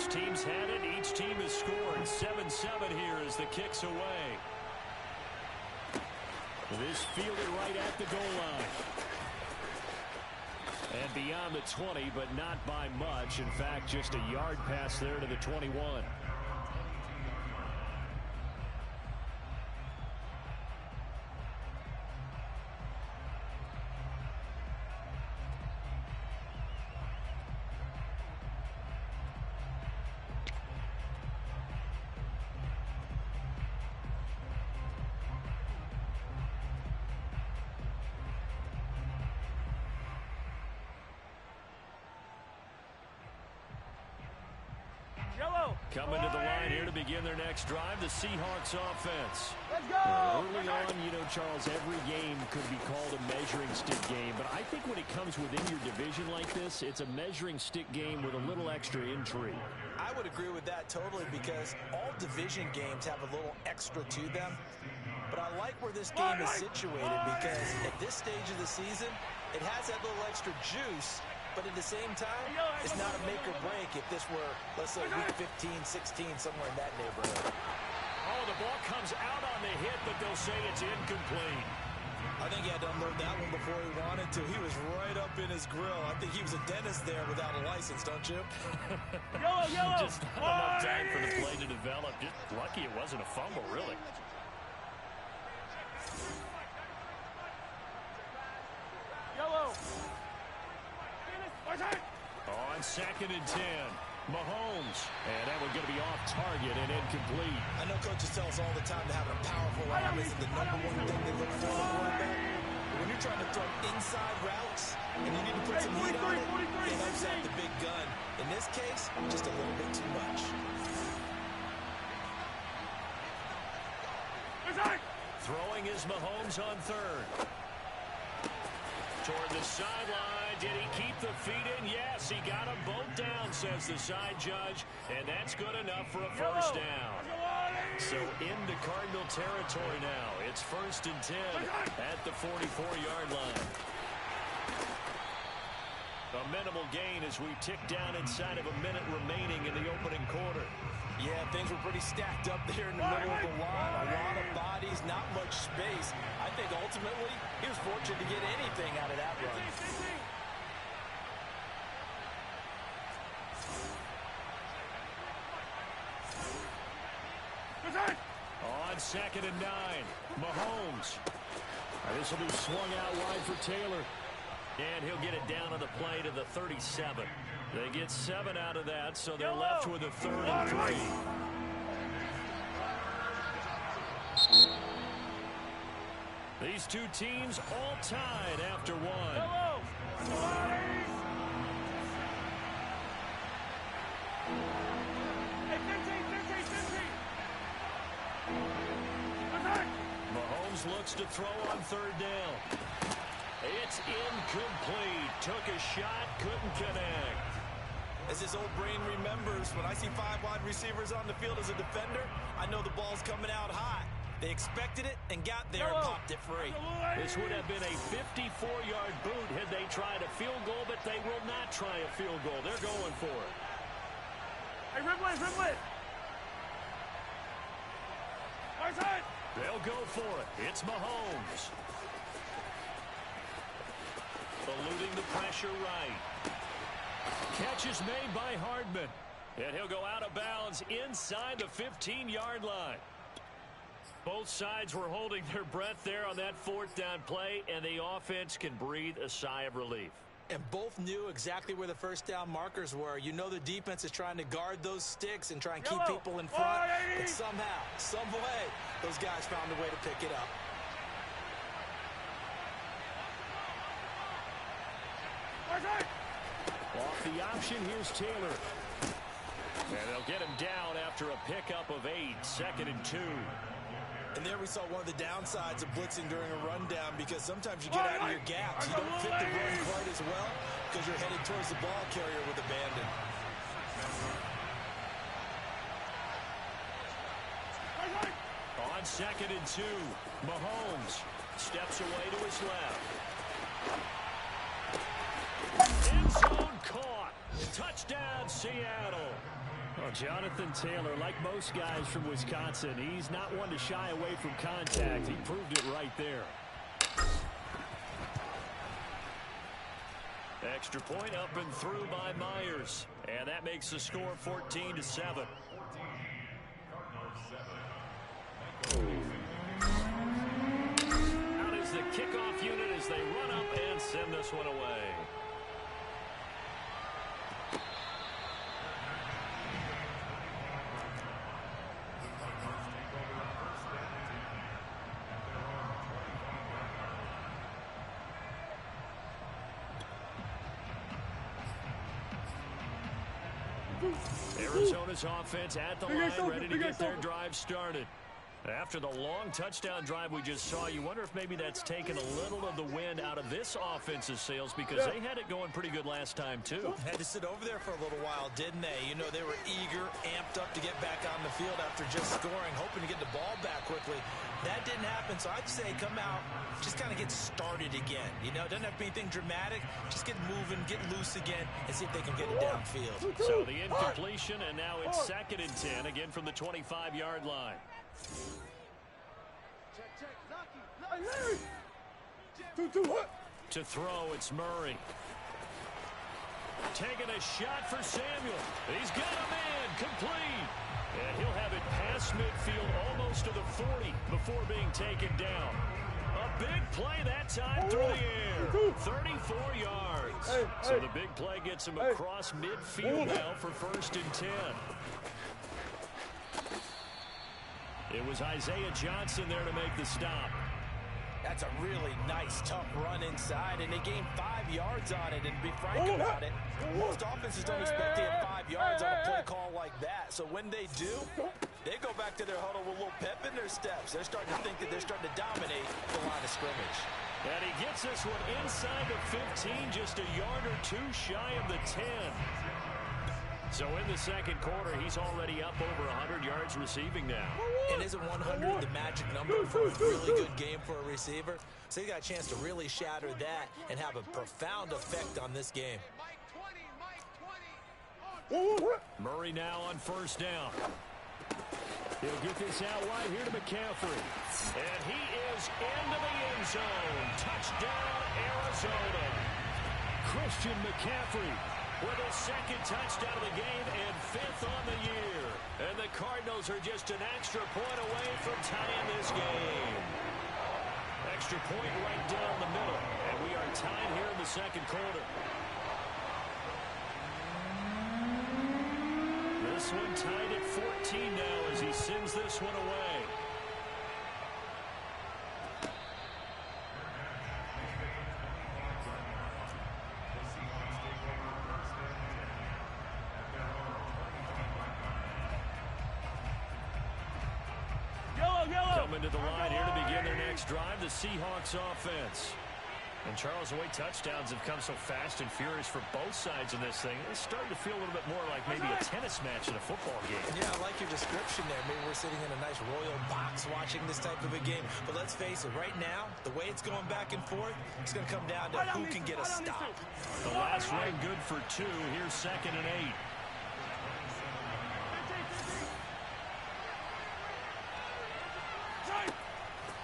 Both teams had it. Each team has scored. 7-7 here as the kick's away. This fielded right at the goal line. And beyond the 20, but not by much. In fact, just a yard pass there to the 21. Coming to the line here to begin their next drive, the Seahawks offense. Let's go! Early on, you know, Charles, every game could be called a measuring stick game. But I think when it comes within your division like this, it's a measuring stick game with a little extra intrigue. I would agree with that totally because all division games have a little extra to them. But I like where this game is situated because at this stage of the season, it has that little extra juice. But at the same time, it's not a make or break if this were, let's say, week 15, 16, somewhere in that neighborhood. Oh, the ball comes out on the hit, but they'll say it's incomplete. I think he had to unload that one before he wanted to. He was right up in his grill. I think he was a dentist there without a license, don't you? Yellow! Just not enough time for the play to develop. Just lucky it wasn't a fumble, really. Yellow! On 2nd and 10, Mahomes. And that one's going to be off target and incomplete. I know coaches tell us all the time that having a powerful arm isn't the number one thing they look for in a quarterback. But when you're trying to throw inside routes and you need to put some heat on it, it helps out the big gun. In this case, just a little bit too much. Throwing is Mahomes on 3rd. Toward the sideline. Did he keep the feet in? Yes, he got them both down, says the side judge. And that's good enough for a first down. So into Cardinal territory now. It's 1st and 10 at the 44-yard line. A minimal gain as we tick down inside of a minute remaining in the opening quarter. Yeah, things were pretty stacked up there in the middle of the line. A lot of bodies, not much space. I think ultimately he was fortunate to get anything out of that run. On 2nd and 9, Mahomes. This will be swung out wide for Taylor. And he'll get it down on the play to the 37. They get 7 out of that, so they're left with a 3rd and 3. These two teams all tied after one. Mahomes looks to throw on 3rd down. It's incomplete. Took a shot, couldn't connect. As his old brain remembers, when I see 5 wide receivers on the field as a defender, I know the ball's coming out high. They expected it and got there and popped it free. This would have been a 54-yard boot had they tried a field goal, but they will not try a field goal. They're going for it. Hey, Rimlet! They'll go for it. It's Mahomes. Eluding the pressure right. Catch is made by Hardman. And he'll go out of bounds inside the 15-yard line. Both sides were holding their breath there on that 4th down play, and the offense can breathe a sigh of relief. And both knew exactly where the first down markers were. You know the defense is trying to guard those sticks and try and keep people in front. But somehow, some way, those guys found a way to pick it up. Off the option, here's Taylor. And they'll get him down after a pickup of 8, 2nd and 2. And there we saw one of the downsides of blitzing during a rundown because sometimes you get out of your gaps. You don't fit the run quite as well because you're headed towards the ball carrier with abandon. On 2nd and 2, Mahomes steps away to his left. End zone caught. Touchdown, Seattle. Well, Jonathan Taylor, like most guys from Wisconsin, he's not one to shy away from contact. He proved it right there. Extra point up and through by Myers. And that makes the score 14-7. Out is the kickoff unit as they run up and send this one away. Arizona's offense at the line, ready to get their drive started. After the long touchdown drive we just saw, you wonder if maybe that's taken a little of the wind out of this offense's sails because they had it going pretty good last time, too. Had to sit over there for a little while, didn't they? You know, they were eager, amped up to get back on the field after just scoring, hoping to get the ball back quickly. That didn't happen, so I'd say come out, just kind of get started again. You know, it doesn't have to be anything dramatic. Just get moving, get loose again, and see if they can get it downfield. So the incompletion, and now it's 2nd and 10, again from the 25-yard line. To throw, it's Murray. Taking a shot for Samuel. He's got a man, complete. And he'll have it past midfield almost to the 40 before being taken down. A big play that time through the air. 34 yards. So the big play gets him across midfield now for 1st and 10. It was Isaiah Johnson there to make the stop. That's a really nice, tough run inside, and they gained 5 yards on it. And to be frank about it, most offenses don't expect to get 5 yards on a play call like that. So when they do, they go back to their huddle with a little pep in their steps. They're starting to think that they're starting to dominate the line of scrimmage. And he gets this one inside the 15, just a yard or two shy of the 10. So in the second quarter, he's already up over 100 yards receiving now. And isn't 100 the magic number for a really good game for a receiver? So he got a chance to really shatter that and have a profound effect on this game. Murray now on 1st down. He'll get this out wide here to McCaffrey. And he is into the end zone. Touchdown, Arizona. Christian McCaffrey with his 2nd touchdown of the game and 5th on the year. And the Cardinals are just an extra point away from tying this game. Extra point right down the middle. And we are tied here in the second quarter. This one tied at 14 now as he sends this one away. Coming to the line here to begin their next drive, the Seahawks offense. And Charles, the way touchdowns have come so fast and furious for both sides in this thing, it's starting to feel a little bit more like maybe a tennis match in a football game. Yeah, I like your description there. Maybe we're sitting in a nice royal box watching this type of a game. But let's face it, right now, the way it's going back and forth, it's going to come down to who can get a stop. The last run good for 2. Here's 2nd and 8.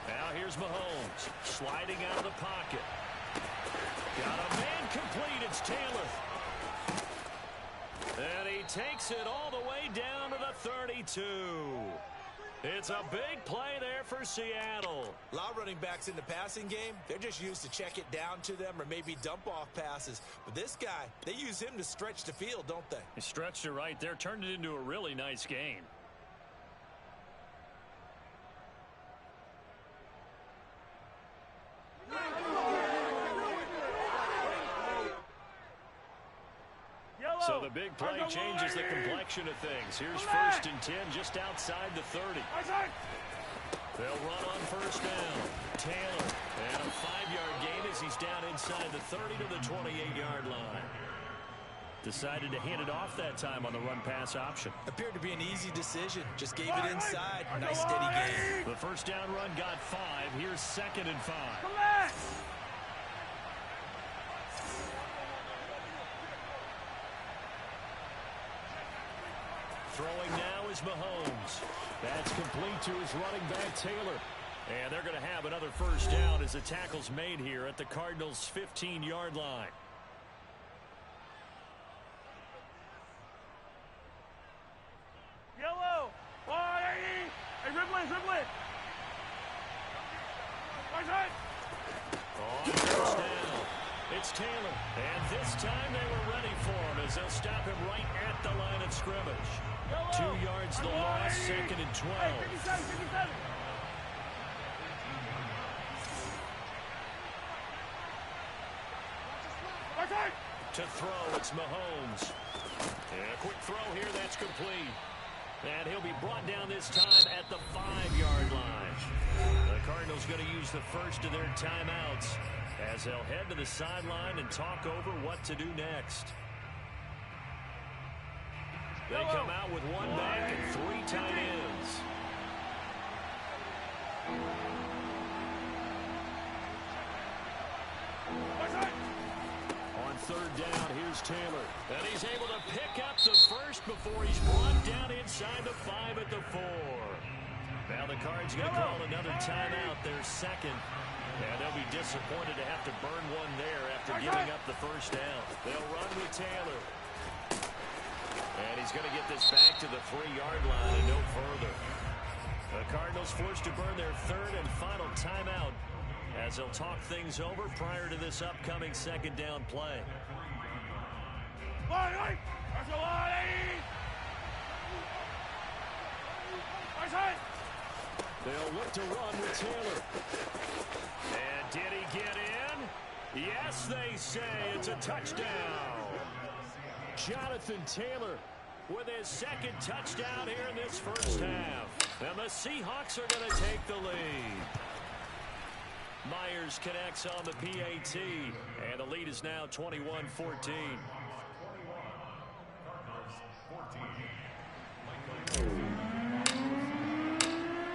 Now here's Mahomes sliding out of the pocket. Got a man complete. It's Taylor. And he takes it all the way down to the 32. It's a big play there for Seattle. A lot of running backs in the passing game, they're just used to check it down to them or maybe dump off passes. But this guy, they use him to stretch the field, don't they? He stretched it right there, turned it into a really nice game. So the big play changes the complexion of things. Here's 1st and 10 just outside the 30. They'll run on 1st down. Taylor, and a 5-yard gain as he's down inside the 30 to the 28-yard line. Decided to hand it off that time on the run-pass option. Appeared to be an easy decision. Just gave it inside. Nice steady game. The 1st down run got 5. Here's 2nd and 5. Throwing now is Mahomes. That's complete to his running back, Taylor. And they're going to have another first down as the tackle's made here at the Cardinals' 15-yard line. Yellow. Hey, Ridley. On first down, it's Taylor. And this time they were ready for him as they'll stop him right at the line of scrimmage. 2 yards the loss, 2nd and 12. Hey, 57. To throw, it's Mahomes. And a quick throw here, that's complete. And he'll be brought down this time at the 5-yard line. The Cardinals going to use the first of their timeouts as they'll head to the sideline and talk over what to do next. They come out with 1 back and 3 tight ends. On 3rd down, here's Taylor. And he's able to pick up the first before he's brought down inside the 5 at the 4. Now the Cards going to call another timeout, their second. And they'll be disappointed to have to burn one there after giving up the first down. They'll run with Taylor. And he's going to get this back to the 3-yard line and no further. The Cardinals forced to burn their 3rd and final timeout as they'll talk things over prior to this upcoming 2nd down play. They'll look to run with Taylor. And did he get in? Yes, they say it's a touchdown. Jonathan Taylor with his 2nd touchdown here in this first half. And the Seahawks are going to take the lead. Myers connects on the PAT. And the lead is now 21-14.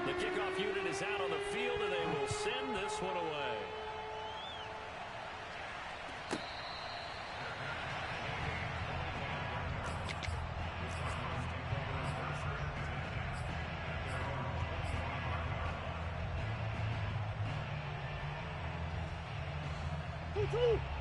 The kickoff unit is out on the field, and they will send this one away.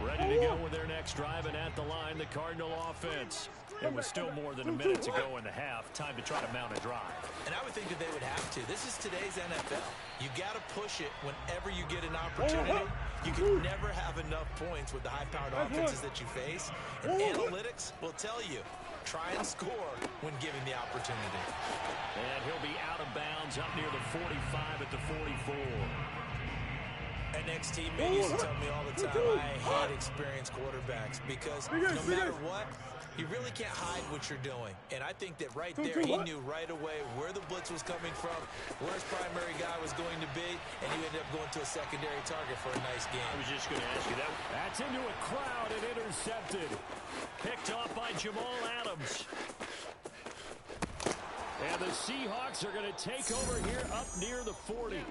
Ready to go with their next drive, and at the line, the Cardinal offense. It was still more than a minute to go in the half. Time to try to mount a drive. And I would think that they would have to. This is today's NFL. You got to push it whenever you get an opportunity. You can never have enough points with the high-powered offenses that you face. And analytics will tell you, try and score when given the opportunity. And he'll be out of bounds up near the 45 at the 44. An ex-teammate used to tell me all the time, I hate experienced quarterbacks because no matter what, you really can't hide what you're doing. And I think that right there, he knew right away where the blitz was coming from, where his primary guy was going to be, and he ended up going to a secondary target for a nice game. I was just going to ask you that. That's into a crowd and intercepted. Picked off by Jamal Adams. And the Seahawks are going to take over here up near the 40.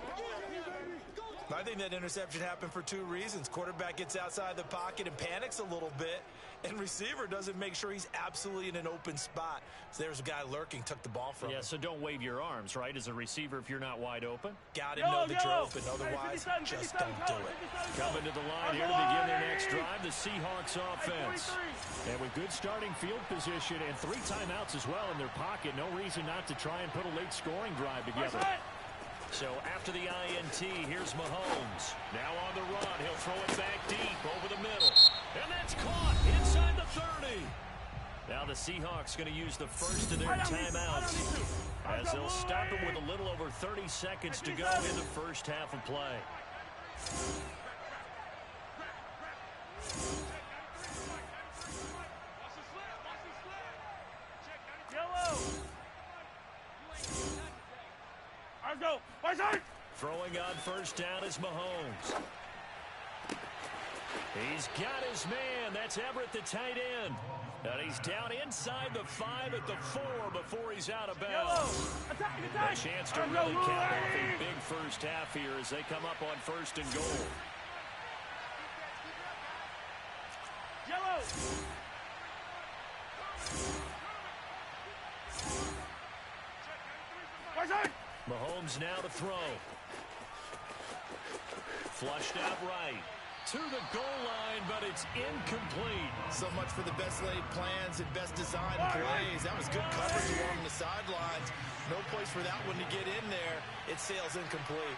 I think that interception happened for 2 reasons. Quarterback gets outside the pocket and panics a little bit, and receiver doesn't make sure he's absolutely in an open spot. So there's a guy lurking, took the ball from him. Yeah, so don't wave your arms, right, as a receiver if you're not wide open? Got to know that you're open, otherwise just don't do it. Coming to the line here to begin their next drive, the Seahawks offense. And with good starting field position and 3 timeouts as well in their pocket, no reason not to try and put a late scoring drive together. So after the INT, here's Mahomes. Now on the run, he'll throw it back deep over the middle. And that's caught inside the 30. Now the Seahawks going to use the first of their timeouts as they'll stop him with a little over 30 seconds to go in the first half of play. Go. Throwing on first down is Mahomes. He's got his man. That's Everett, the tight end. And he's down inside the 5 at the 4 before he's out of bounds. A chance to really cap off a big first half here as they come up on 1st and goal. Mahomes now to throw. Flushed out right. To the goal line, but it's incomplete. So much for the best laid plans and best designed plays. That was good coverage along the sidelines. No place for that one to get in there. It sails incomplete.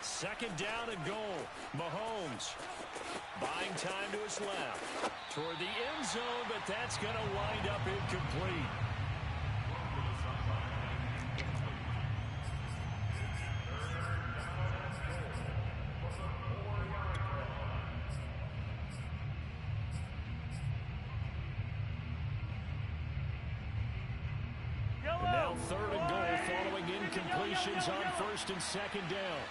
Second down and goal. Mahomes buying time to his left. Toward the end zone, but that's going to wind up incomplete. And now third and goal following incompletions on first and second down.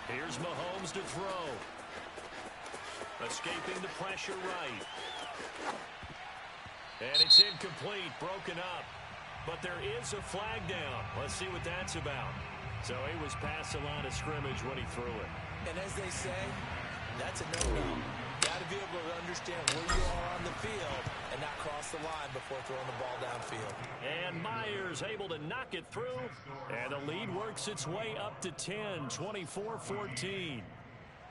Here's Mahomes to throw. Escaping the pressure right. And it's incomplete, broken up. But there is a flag down. Let's see what that's about. So he was past the line of scrimmage when he threw it. And as they say, that's a no-no. Got to be able to understand where you are on the field and not cross the line before throwing the ball downfield. And Myers able to knock it through. And the lead works its way up to 10, 24-14.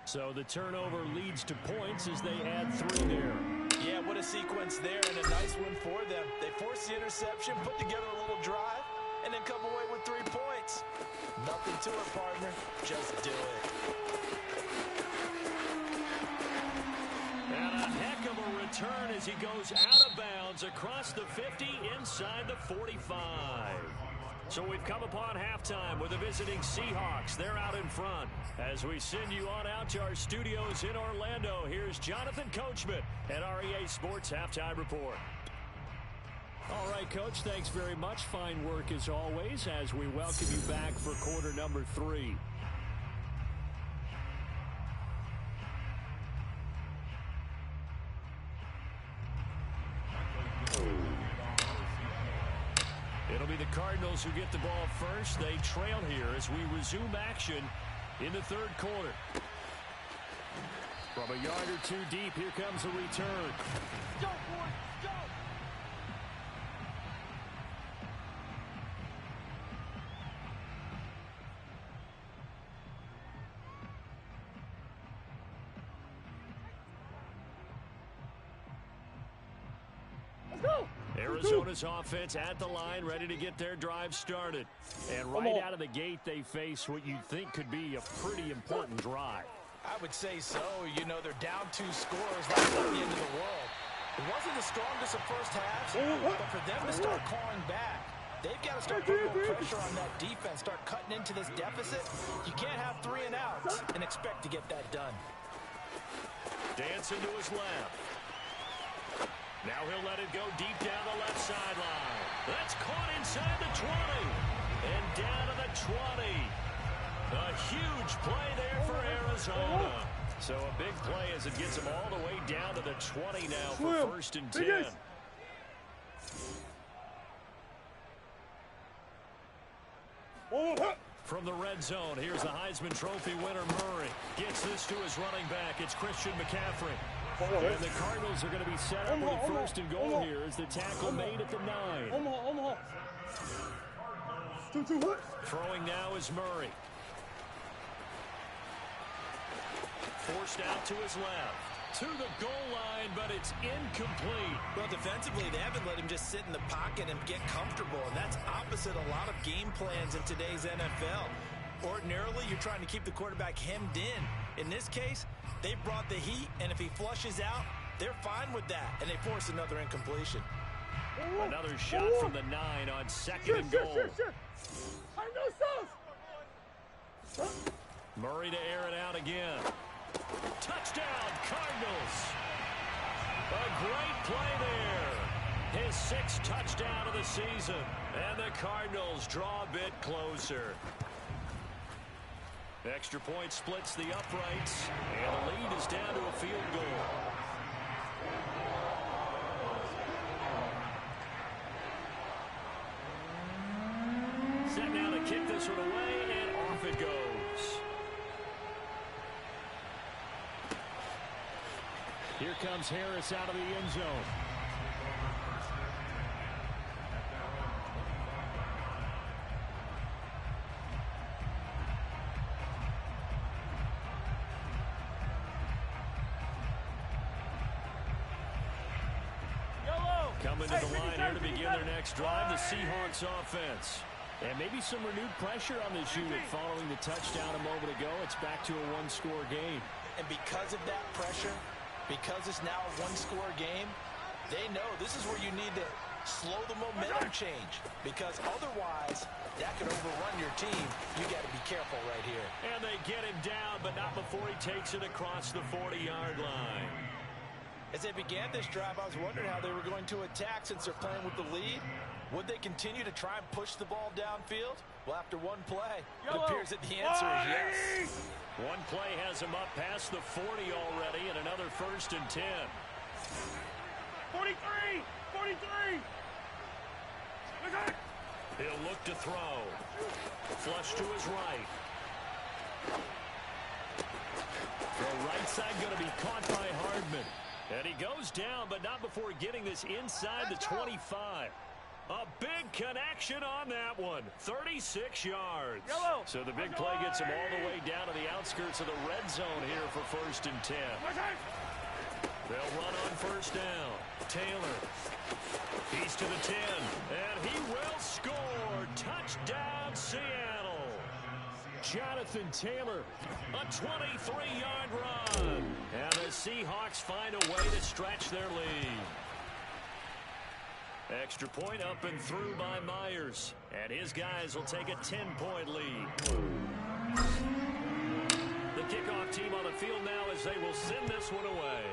So the turnover leads to points as they add 3 there. Yeah, what a sequence there and a nice win for them. They forced the interception, put together a little drive, and then come away with 3 points. Nothing to it, partner. Just do it. And a heck of a return as he goes out of bounds across the 50 inside the 45. So we've come upon halftime with the visiting Seahawks. They're out in front. As we send you on out to our studios in Orlando, here's Jonathan Coachman at REA Sports Halftime Report. All right, Coach, thanks very much. Fine work as always as we welcome you back for quarter number 3. It'll be the Cardinals who get the ball first. They trail here as we resume action in the third quarter. From a yard or 2 deep, here comes a return. Go, boys, go! Arizona's offense at the line, ready to get their drive started. And right out of the gate, they face what you think could be a pretty important drive. I would say so. You know, they're down 2 scores. That's not the end of the world. It wasn't the strongest of first halves, but for them to start clawing back, they've got to start putting more pressure on that defense, start cutting into this deficit. You can't have 3 and outs and expect to get that done. Dancing to his left. Now he'll let it go deep down the left sideline. That's caught inside the 20. And down to the 20. A huge play there for Arizona. So a big play as it gets them all the way down to the 20 now for first and 10. From the red zone, here's the Heisman Trophy winner Murray. Gets this to his running back. It's Christian McCaffrey. And the Cardinals are going to be set up with first and goal here as the tackle made at the 9. Throwing now is Murray. Forced out to his left. To the goal line, but it's incomplete. Well, defensively, they haven't let him just sit in the pocket and get comfortable, and that's opposite a lot of game plans in today's NFL. Ordinarily, you're trying to keep the quarterback hemmed in. In this case, they brought the heat, and if he flushes out, they're fine with that, and they force another incompletion. Another shot from the 9 on second and goal. Murray to air it out again. Touchdown, Cardinals. A great play there. His 6th touchdown of the season. And the Cardinals draw a bit closer. Extra point splits the uprights. And the lead is down to a field goal. set now to kick this one away, and off it goes. Here comes Harris out of the end zone. Coming to the line here to begin their next drive, the Seahawks offense. And maybe some renewed pressure on this unit following the touchdown a moment ago. It's back to a one-score game. And because of that pressure, because it's now a one-score game, they know this is where you need to slow the momentum change. Because otherwise, that could overrun your team. You got to be careful right here. And they get him down, but not before he takes it across the 40-yard line. As they began this drive, I was wondering how they were going to attack since they're playing with the lead. Would they continue to try and push the ball downfield? Well, after one play, it appears that the answer is yes. One play has him up past the 40 already, and another 1st and 10. 43! 43! He'll look to throw. Flush to his right. The right side going to be caught by Hardman. And he goes down, but not before getting this inside the 25. A big connection on that one. 36 yards. So the big play gets him all the way down to the outskirts of the red zone here for 1st and 10. They'll run on 1st down. Taylor. He's to the 10. And he will score. Touchdown, Seattle. Jonathan Taylor, a 23-yard run. And the Seahawks find a way to stretch their lead. Extra point up and through by Myers. And his guys will take a 10-point lead. The kickoff team on the field now as they will send this one away.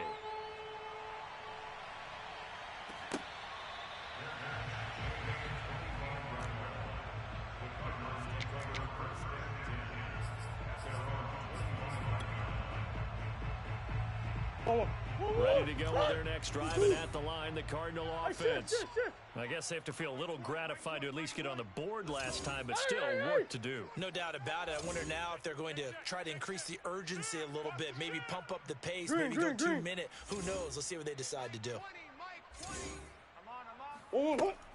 Ready to go with their next drive, and at the line, the Cardinal offense. I guess they have to feel a little gratified to at least get on the board last time, but still work to do. No doubt about it. I wonder now if they're going to try to increase the urgency a little bit, maybe pump up the pace, maybe go 2 minute. Who knows? Let's see what they decide to do.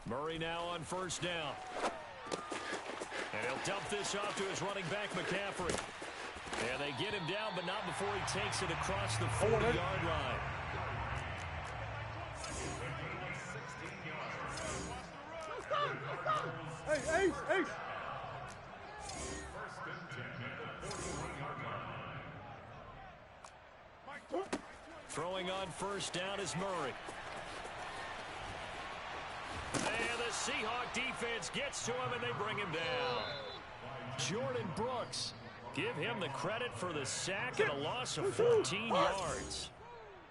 Murray now on 1st down. And he'll dump this off to his running back, McCaffrey. And they get him down, but not before he takes it across the 40-yard line. Hey, hey, hey. Throwing on 1st down is Murray. And the Seahawk defense gets to him, and they bring him down. Jordan Brooks. Give him the credit for the sack and a loss of 14 yards.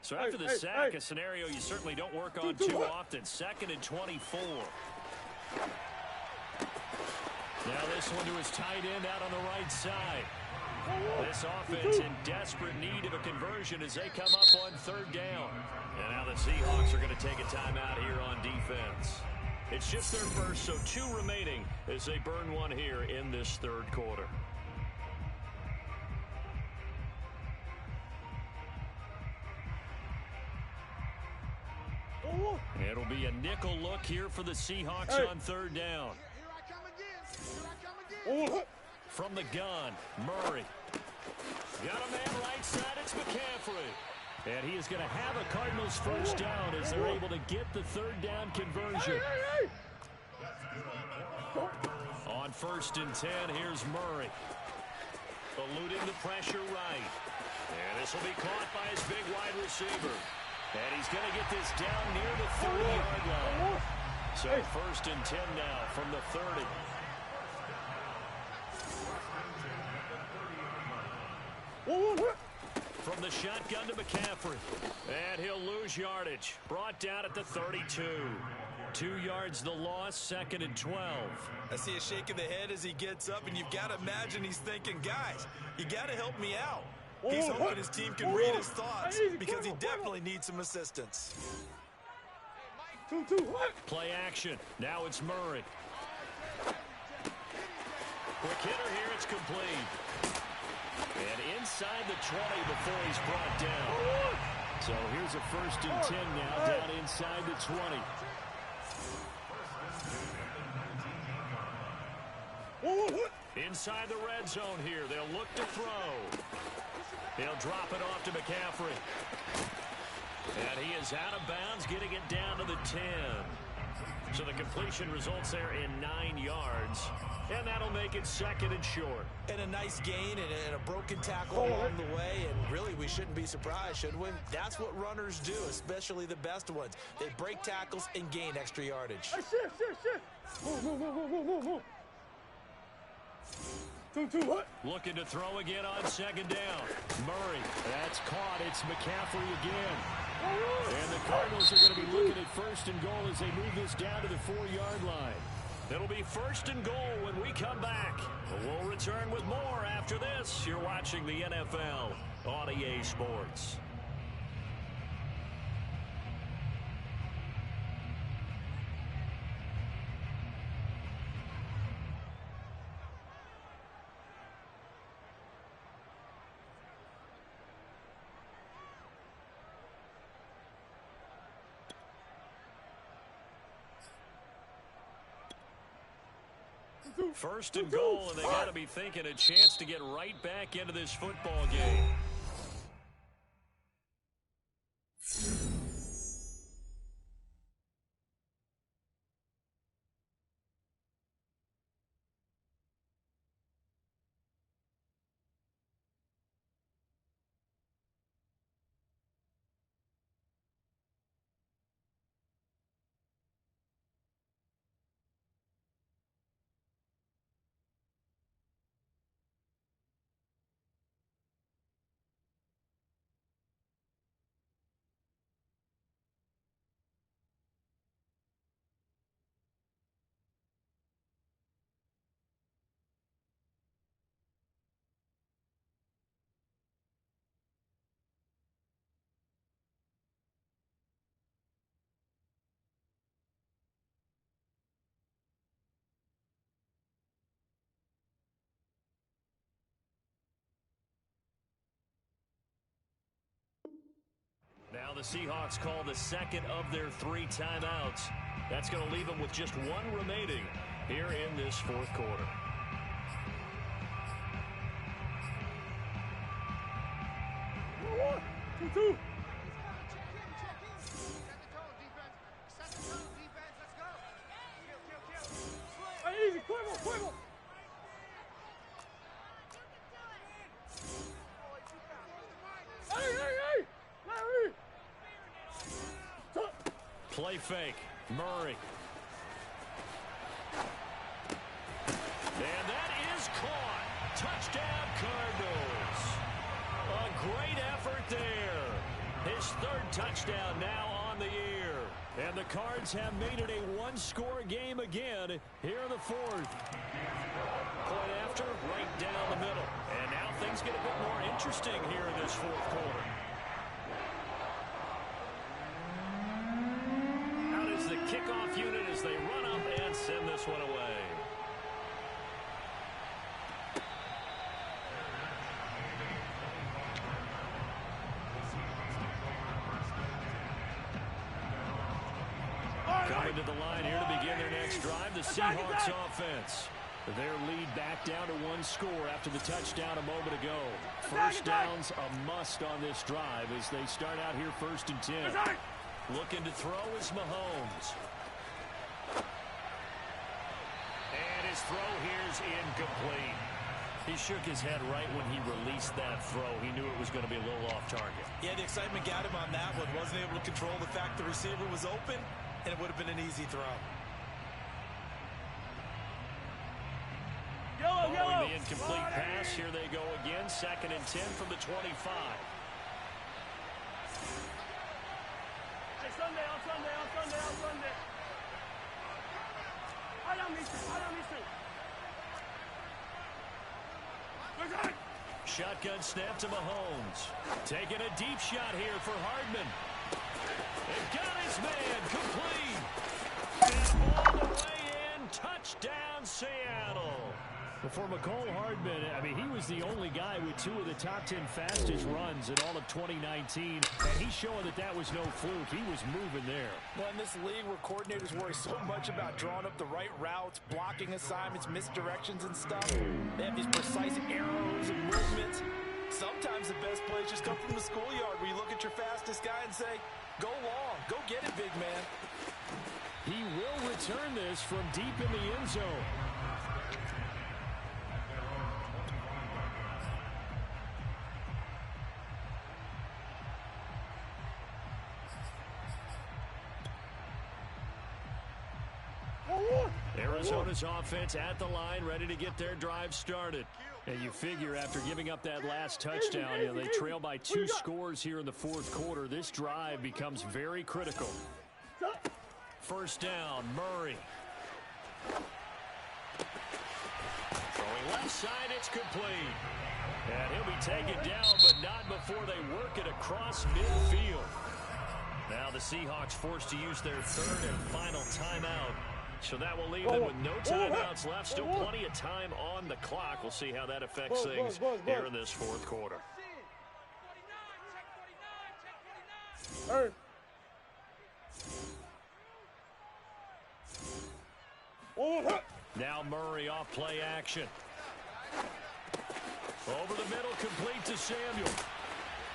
So after the sack, a scenario you certainly don't work on too often. 2nd and 24. Now this one to his tight end out on the right side. This offense in desperate need of a conversion as they come up on 3rd down. And now the Seahawks are going to take a timeout here on defense. It's just their first, so 2 remaining as they burn one here in this 3rd quarter. It'll be a nickel look here for the Seahawks on 3rd down. From the gun, Murray. Got a man right side, it's McCaffrey. And he is going to have a Cardinals 1st down as they're able to get the 3rd down conversion. On 1st and 10, here's Murray. Eluding the pressure right. And this will be caught by his big wide receiver. And he's going to get this down near the 30-yard line. So 1st and 10 now from the 30. From the shotgun to McCaffrey. And he'll lose yardage. Brought down at the 32. 2 yards the loss, 2nd and 12. I see a shake of the head as he gets up, and you've got to imagine he's thinking, guys, you got to help me out. He's hoping his team can read his thoughts because he definitely needs some assistance. Play action. Now it's Murray. Quick hitter here, it's complete. And inside the 20 before he's brought down. So here's a 1st and 10 now, down inside the 20. Inside the red zone here, they'll look to throw. They'll drop it off to McCaffrey. And he is out of bounds, getting it down to the 10. So the completion results there in 9 yards. And that'll make it 2nd and short. And a nice gain and a broken tackle along the way. And really, we shouldn't be surprised, should we? That's what runners do, especially the best ones. They break tackles and gain extra yardage. Hey, shift. Move. 2, what? Looking to throw again on 2nd down. Murray, that's caught. It's McCaffrey again. And the Cardinals are going to be looking at 1st and goal as they move this down to the 4-yard line. It'll be 1st and goal when we come back. We'll return with more after this. You're watching the NFL on EA Sports. First and goal, and they got to be thinking a chance to get right back into this football game. Now the Seahawks call the 2nd of their 3 timeouts. That's going to leave them with just 1 remaining here in this 4th quarter. Two. Hey, easy, quiver. Hey, Larry. Play fake. Murray. And that is caught. Touchdown, Cardinals. A great effort there. His 3rd touchdown now on the year. And the Cards have made it a 1-score game again here in the 4th. Point after, right down the middle. And now things get a bit more interesting here in this 4th quarter. Out is the kickoff unit as they run up and send this one away. Coming to the line here to begin their next drive, the Seahawks offense. Their lead back down to 1 score after the touchdown a moment ago. First down's a must on this drive as they start out here 1st and 10. Looking to throw is Mahomes. And his throw here's incomplete. He shook his head right when he released that throw. He knew it was going to be a little off target. Yeah, the excitement got him on that one. Wasn't able to control the fact the receiver was open, and it would have been an easy throw. Following the incomplete pass, here they go again. 2nd and 10 from the 25. Hey, Sunday. I don't miss it. Shotgun snap to Mahomes. Taking a deep shot here for Hardman. And got his man complete. And all the way in. Touchdown, Seattle. The for McCole Hardman, I mean, he was the only guy with 2 of the top 10 fastest runs in all of 2019, and he's showing that that was no fluke. He was moving there. Well, in this league where coordinators worry so much about drawing up the right routes, blocking assignments, misdirections and stuff, they have these precise arrows and movements. Sometimes the best plays just come from the schoolyard where you look at your fastest guy and say, go long, go get it, big man. He will return this from deep in the end zone. Arizona's offense at the line, ready to get their drive started. And you figure after giving up that last touchdown, you know, they trail by 2 scores here in the 4th quarter. This drive becomes very critical. First down, Murray. Throwing left side, it's complete. And he'll be taken down, but not before they work it across midfield. Now the Seahawks forced to use their 3rd and final timeout. So that will leave them with no timeouts left. Still plenty of time on the clock. We'll see how that affects things here in this 4th quarter. Now Murray off play action. Over the middle, complete to Samuel.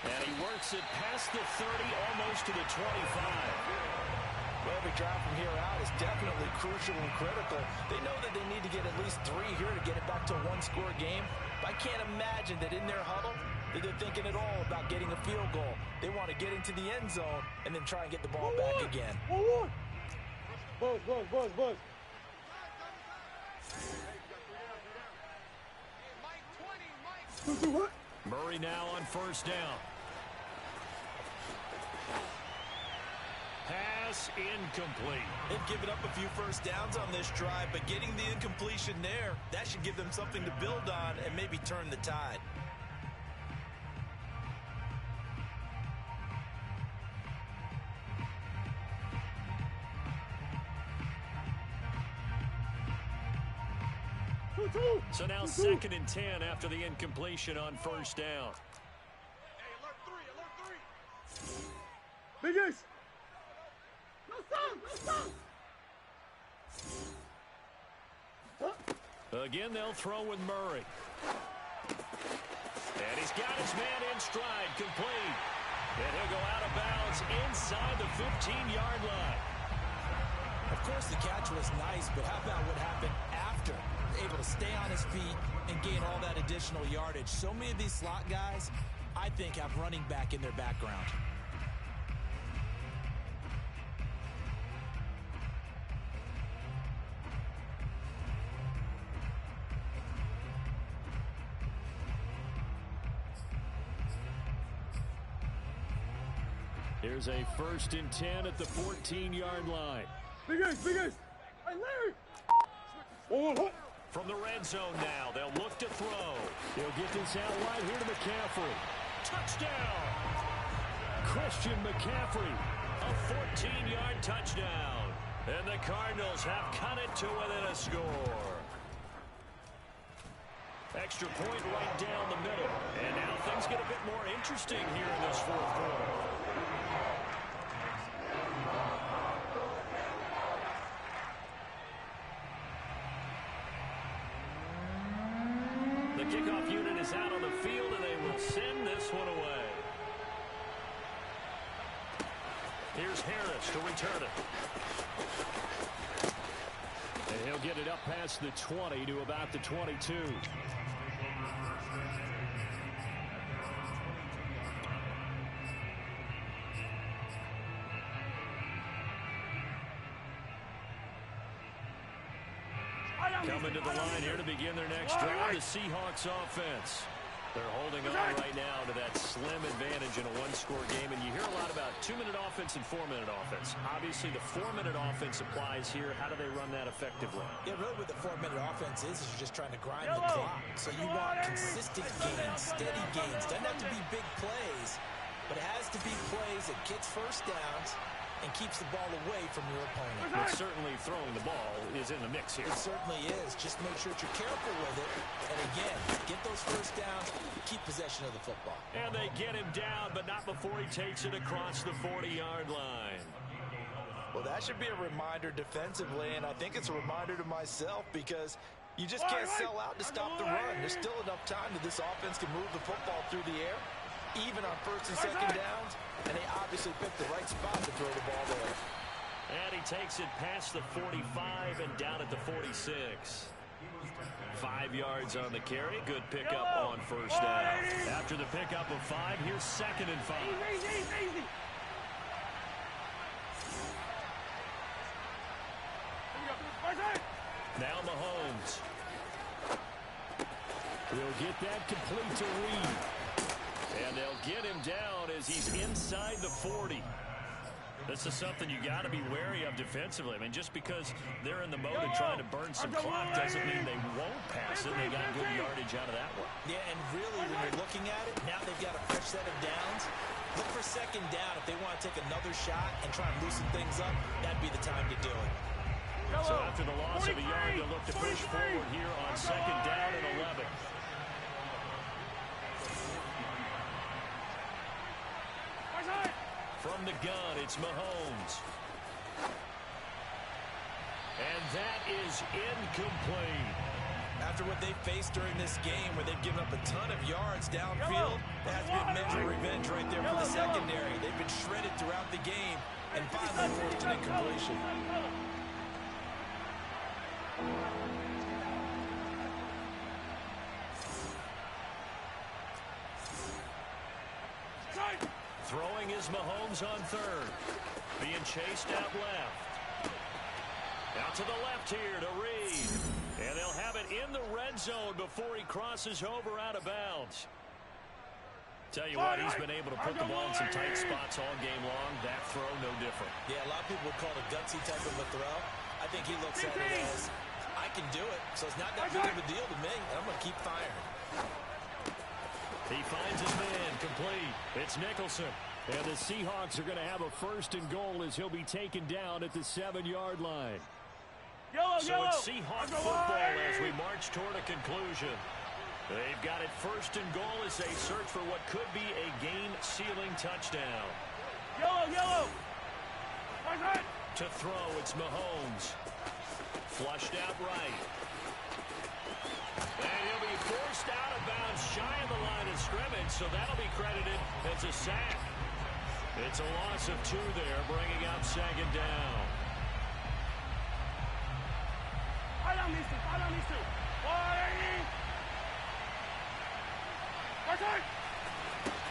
And he works it past the 30, almost to the 25. Well, every drive from here out is definitely crucial and critical. They know that they need to get at least 3 here to get it back to a 1-score game. But I can't imagine that in their huddle that they're thinking at all about getting a field goal. They want to get into the end zone and then try and get the ball back again. Buzz. Murray now on first down. Pass incomplete. They've given up a few first downs on this drive, but getting the incompletion there, that should give them something to build on and maybe turn the tide. So now 2nd and 10 after the incompletion on first down. Big Ace. Again, they'll throw with Murray. And he's got his man in stride, complete. And he'll go out of bounds inside the 15-yard line. Of course, the catch was nice, but how about what happened after? Able to stay on his feet and gain all that additional yardage. So many of these slot guys, I think, have running back in their background. Here's a 1st and 10 at the 14-yard line. Big Ace. Hey, Larry. From the red zone now, they'll look to throw. He'll get this out wide here to McCaffrey. Touchdown! Christian McCaffrey, a 14-yard touchdown. And the Cardinals have cut it to within a score. Extra point right down the middle. And now things get a bit more interesting here in this 4th quarter. The kickoff unit is out on the field, and they will send this one away. Here's Harris to return it. And he'll get it up past the 20 to about the 22. Coming to the line here to begin their next drive, the Seahawks offense. They're holding on right now to that slim advantage in a 1-score game, and you hear a lot about 2-minute offense and 4-minute offense. Obviously, the 4-minute offense applies here. How do they run that effectively? Yeah, really what the 4-minute offense is you're just trying to grind the clock. So you want consistent gains, steady gains. Doesn't have to be big plays, but it has to be plays that gets first downs and keeps the ball away from your opponent. But certainly throwing the ball is in the mix here. It certainly is. Just make sure that you're careful with it. And again, get those first downs, keep possession of the football. And they get him down, but not before he takes it across the 40-yard line. Well, that should be a reminder defensively, and I think it's a reminder to myself because you just can't sell out to stop the run. There's still enough time that this offense can move the football through the air, even on first and second downs, and they obviously picked the right spot to throw the ball there. And he takes it past the 45 and down at the 46. 5 yards on the carry. Good pickup on first down. After the pickup of 5, here's 2nd and 5. Easy. Now Mahomes. He'll get that complete to Reed. And they'll get him down as he's inside the 40. This is something you got to be wary of defensively. I mean, just because they're in the mode of trying to burn some clock doesn't mean they won't pass it. They got good yardage out of that one. Yeah, and really, when you're looking at it, now they've got a fresh set of downs. Look for 2nd down. If they want to take another shot and try and loosen things up, that'd be the time to do it. So after the loss of a yard, they'll look to push forward here on 2nd down and 11. From the gun, it's Mahomes. And that is incomplete. After what they've faced during this game, where they've given up a ton of yards downfield, that has been a measure of revenge right there for the secondary. They've been shredded throughout the game and finally forced an incompletion. Throwing is Mahomes on 3rd. Being chased out left. Out to the left here to Reed. And they'll have it in the red zone before he crosses over out of bounds. Tell you what, he's been able to put the ball in some tight spots all game long. That throw, no different. Yeah, a lot of people would call it a gutsy type of a throw. I think he looks at it as, I can do it, so it's not that big of a deal to me. I'm going to keep firing. He finds his man complete. It's Nicholson. And the Seahawks are going to have a 1st and goal as he'll be taken down at the 7-yard line. So it's Seahawk football as we march toward a conclusion. They've got it 1st and goal as they search for what could be a game-sealing touchdown. Yellow. To throw, it's Mahomes. Flushed out right. And he'll be forced out of bounds shy of the line of scrimmage, so that'll be credited as a sack. It's a loss of 2 there, bringing up 2nd down.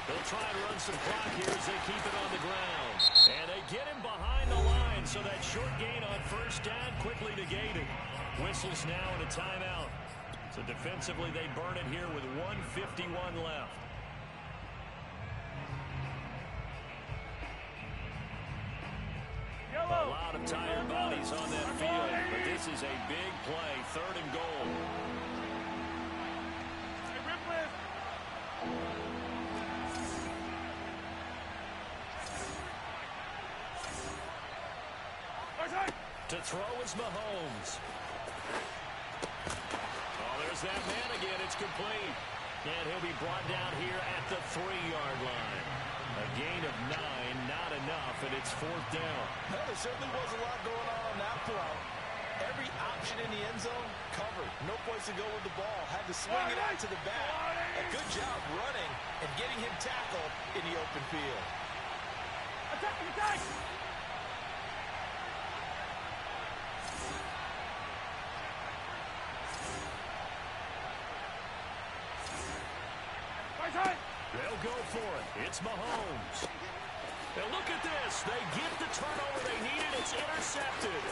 They'll try and run some clock here as they keep it on the ground. And they get him behind the line, so that short gain on 1st down quickly negated. Whistles now and a timeout. So defensively, they burn it here with 1:51 left. A lot of tired bodies on that field, but this is a big play, 3rd and goal. To throw is Mahomes. Oh, there's that man again. It's complete. And he'll be brought down here at the 3-yard line. A gain of 9, not enough, and it's 4th down. Well, there certainly was a lot going on that play. Every option in the end zone covered. No place to go with the ball. Had to swing it out to the back. A good job running and getting him tackled in the open field. Attack! They'll go for it. It's Mahomes. And look at this. They get the turnover they needed. It's intercepted.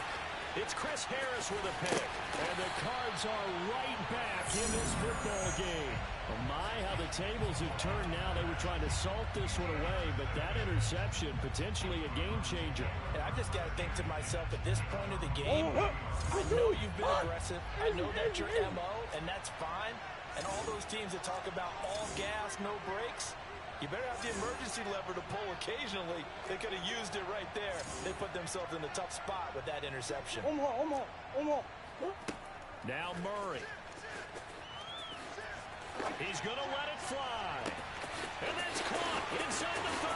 It's Chris Harris with a pick. And the Cards are right back in this football game. Oh my, how the tables have turned now. They were trying to salt this one away, but that interception, potentially a game changer. And I just got to think to myself, at this point of the game, I know you've been aggressive. I know that's your MO, and that's fine. And all those teams that talk about all gas, no brakes, You better have the emergency lever to pull occasionally. They could have used it right there. They put themselves in a tough spot with that interception. Now Murray. He's going to let it fly. And that's caught inside the 30.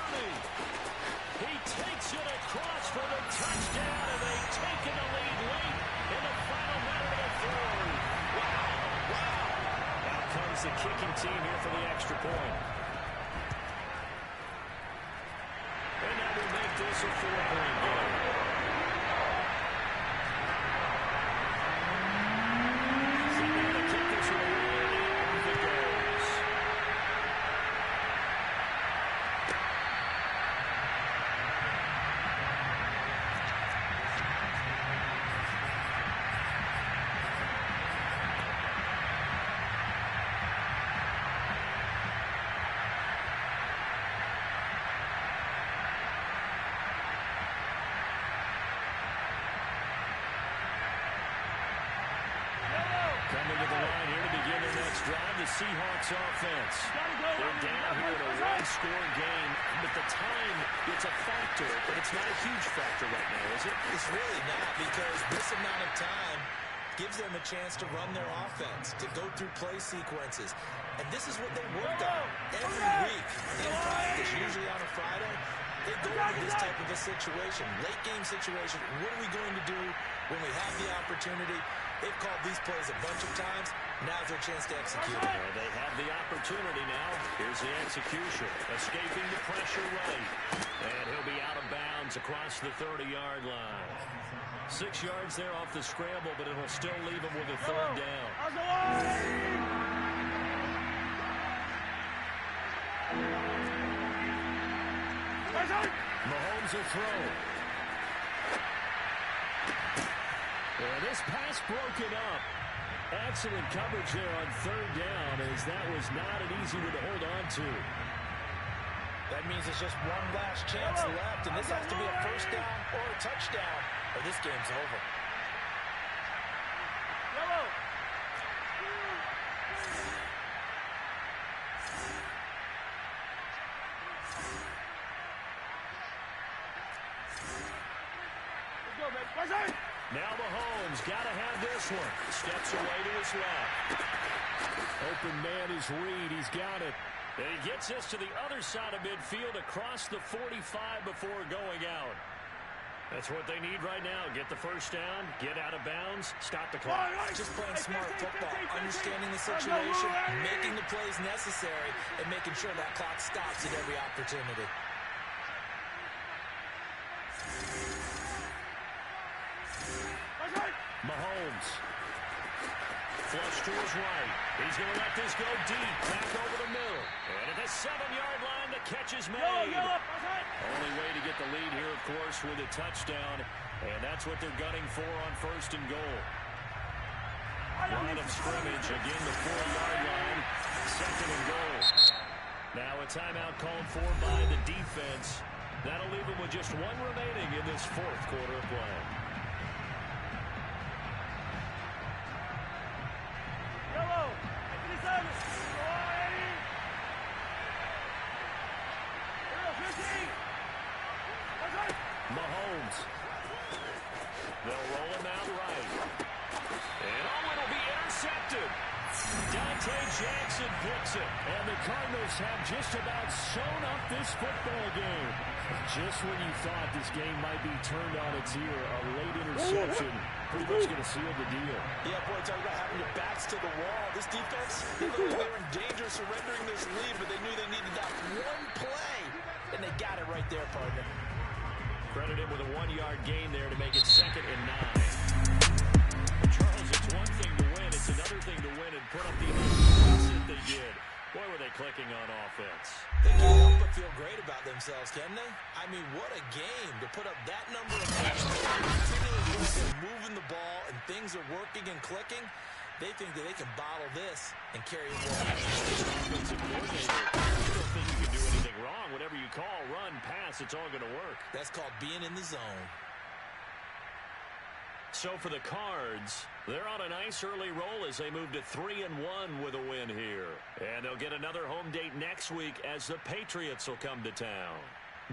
He takes it across for the touchdown, and they've taken the lead late in the final minute of the third. Wow. Out comes the kicking team here for the extra point. And that will make this a 4-point game. The Seahawks offense. They're down here in a one-score game, but the time, it's a factor, but it's not a huge factor right now, is it? It's really not, because this amount of time gives them a chance to run their offense, to go through play sequences. And this is what they work on every week in practice, usually on a Friday. They go into this type of a situation, late game situation. What are we going to do when we have the opportunity? They've called these plays a bunch of times. Now's their chance to execute it. They have the opportunity now. Here's the execution. Escaping the pressure right. And he'll be out of bounds across the 30-yard line. 6 yards there off the scramble, but it'll still leave him with a third down. Mahomes will throw. And this pass broken up. Excellent coverage there on third down, as that was not an easy one to hold on to. That means it's just one last chance left, and this has to be a first down or a touchdown, or this game's over. Now Mahomes got to have this one. Steps away to his left. Open man is Reed. He's got it. And he gets us to the other side of midfield across the 45 before going out. That's what they need right now. Get the first down, get out of bounds, stop the clock. Just playing smart football, understanding the situation, making the plays necessary, and making sure that clock stops at every opportunity. Mahomes. Flush to his right. He's going to let this go deep. Back over the middle. And at the 7-yard line, the catch is made. Only way to get the lead here, of course, with a touchdown. And that's what they're gunning for on first and goal. Line of scrimmage. Again, the 4-yard line. Second and goal. Now a timeout called for by the defense. That'll leave them with just one remaining in this fourth quarter of play. Mahomes. They'll roll him out right. And it'll be intercepted. Dante Jackson picks it. And the Cardinals have just about sewn up this football game. Just when you thought this game might be turned on its ear, a late interception pretty much going to seal the deal. Yeah, boy, talk about having your backs to the wall. This defense, they were in danger of surrendering this lead, but they knew they needed that one play. And they got it right there, partner. Credit him with a 1-yard gain there to make it 2nd and 9. Charles, it's one thing to win. It's another thing to win and put up the amount of points that they did. Boy, were they clicking on offense. They can't help but feel great about themselves, can they? I mean, what a game to put up that number of points. Continually moving the ball and things are working and clicking. They think that they can bottle this and carry it forward. Offensive coordinator, you don't think you can do anything wrong. Whatever you call, run, pass, it's all going to work. That's called being in the zone. So for the Cards, they're on a nice early roll as they move to 3-1 with a win here. And they'll get another home date next week as the Patriots will come to town.